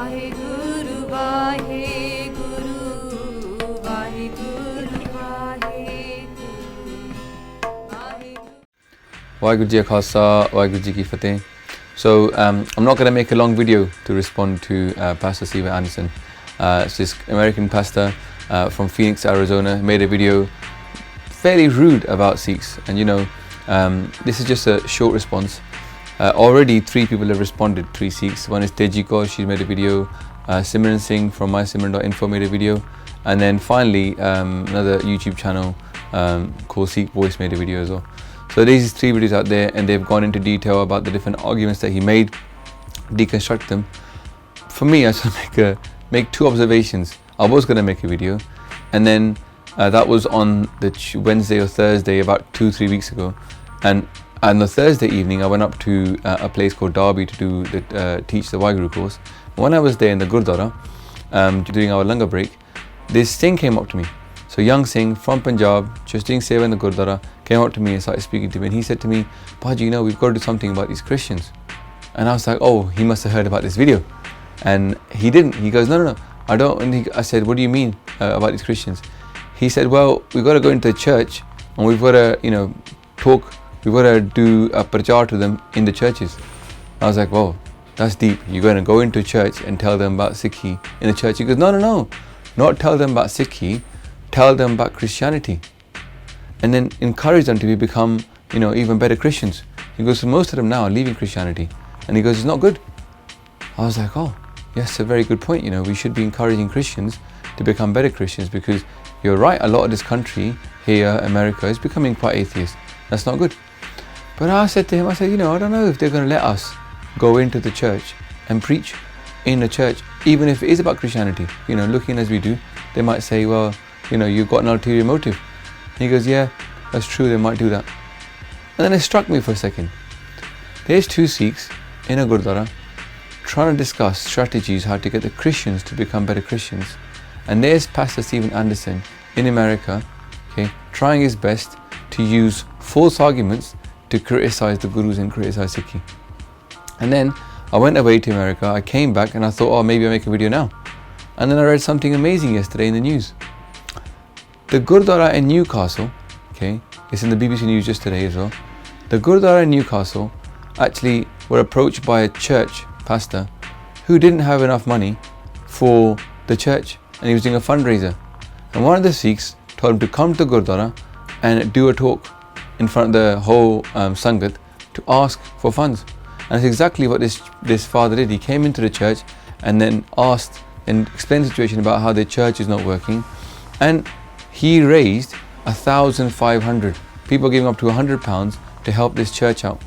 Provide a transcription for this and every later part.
Waheguru Waheguru Waheguru Waheguru Waheguru Waheguru Ji Ka Khalsa, Waheguru Ji Ki Fateh. So I'm not going to make a long video to respond to Pastor Stephen Anderson. It's this American pastor from Phoenix, Arizona, made a video fairly rude about Sikhs, and this is just a short response. Already 3 people have responded, 3 Sikhs. One is Teji Kaur, she's made a video. Simran Singh from mysimran.info made a video, and then finally another YouTube channel called Sikh Voice made a video as well. So these 3 videos out there, and they've gone into detail about the different arguments that he made, deconstruct them. For me, I just want to make 2 observations. I was going to make a video, and then that was on the Wednesday or Thursday about 2-3 weeks ago, and on the Thursday evening I went up to a place called Derby to teach the Waheguru course. When I was there in the Gurdwara during our Langar break, this Singh came up to me. So young Singh from Punjab, just doing seva in the Gurdwara, came up to me and started speaking to me, and he said to me, Baji, we've got to do something about these Christians. And I was like, oh, he must have heard about this video. And he didn't. He goes, no, I don't. And I said, what do you mean about these Christians? He said, well, we've got to go into the church, and we've got to, talk, we've got to do a prachar to them in the churches. I was like, whoa, that's deep. You're going to go into church and tell them about Sikhi in the church? He goes, no, not tell them about Sikhi, tell them about Christianity, and then encourage them to become, even better Christians. He goes, so most of them now are leaving Christianity, and he goes, it's not good. I was like, oh, yes, a very good point. We should be encouraging Christians to become better Christians, because you're right, a lot of this country here, America, is becoming quite atheist. That's not good. But I said to him, I don't know if they're going to let us go into the church and preach in the church, even if it is about Christianity. Looking as we do, they might say, well, you've got an ulterior motive. And he goes, yeah, that's true, they might do that. And then it struck me for a second. There's 2 Sikhs in a Gurdwara trying to discuss strategies how to get the Christians to become better Christians. And there's Pastor Stephen Anderson in America, trying his best to use false arguments to criticize the Gurus and criticize Sikhi. And then I went away to America, I came back, and I thought, oh, maybe I'll make a video now. And then I read something amazing yesterday in the news. The Gurdwara in Newcastle, it's in the BBC News just today as well. The Gurdwara in Newcastle actually were approached by a church pastor who didn't have enough money for the church, and he was doing a fundraiser. And one of the Sikhs told him to come to Gurdwara and do a talk in front of the whole Sangat to ask for funds. And that's exactly what this father did. He came into the church and then asked and explained the situation about how their church is not working, and he raised 1,500 people giving up to £100 to help this church out.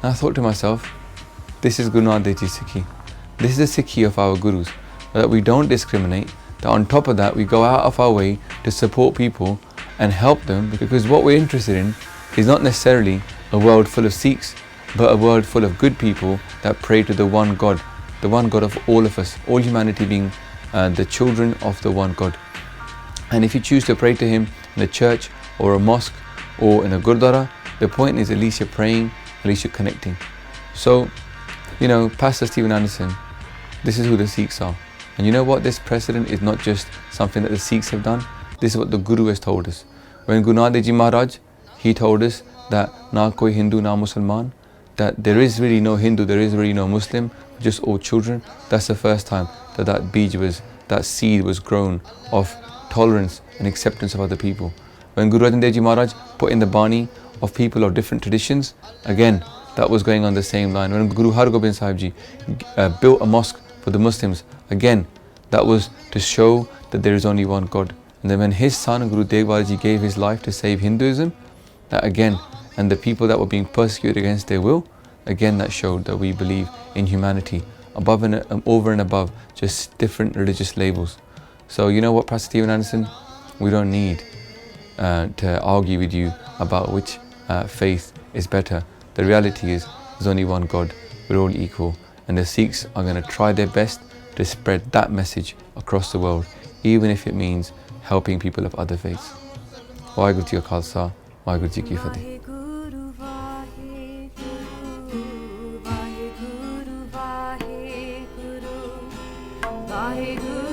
And I thought to myself, this is Guru Nanak Dev Ji Sikhi. This is the Sikhi of our Gurus, that we don't discriminate, that on top of that we go out of our way to support people and help them, because what we're interested in is not necessarily a world full of Sikhs, but a world full of good people that pray to the one God of all of us, all humanity being the children of the one God. And if you choose to pray to him in a church or a mosque or in a Gurdwara, the point is at least you're praying, at least you're connecting. So, Pastor Stephen Anderson, this is who the Sikhs are. And you know what? This precedent is not just something that the Sikhs have done. This is what the Guru has told us. When Guru Nanak Dev Ji Maharaj, he told us that na koi Hindu na Musalman, that there is really no Hindu, there is really no Muslim, just all children. That's the first time that seed was grown of tolerance and acceptance of other people. When Guru Arjan Dev Ji Maharaj put in the Bani of people of different traditions, again, that was going on the same line. When Guru Har Gobind Sahib Ji built a mosque for the Muslims, again, that was to show that there is only one God. And then when his son Guru Tegh Bahadurji Ji gave his life to save Hinduism, that again, and the people that were being persecuted against their will, again that showed that we believe in humanity, above and over and above just different religious labels. So you know what, Pastor Stephen Anderson, we don't need to argue with you about which faith is better. The reality is there's only one God, we're all equal, and the Sikhs are going to try their best to spread that message across the world, even if it means helping people of other faiths. Waheguru Ji Ka Khalsa, Waheguru Ji Ki Fateh. Waheguru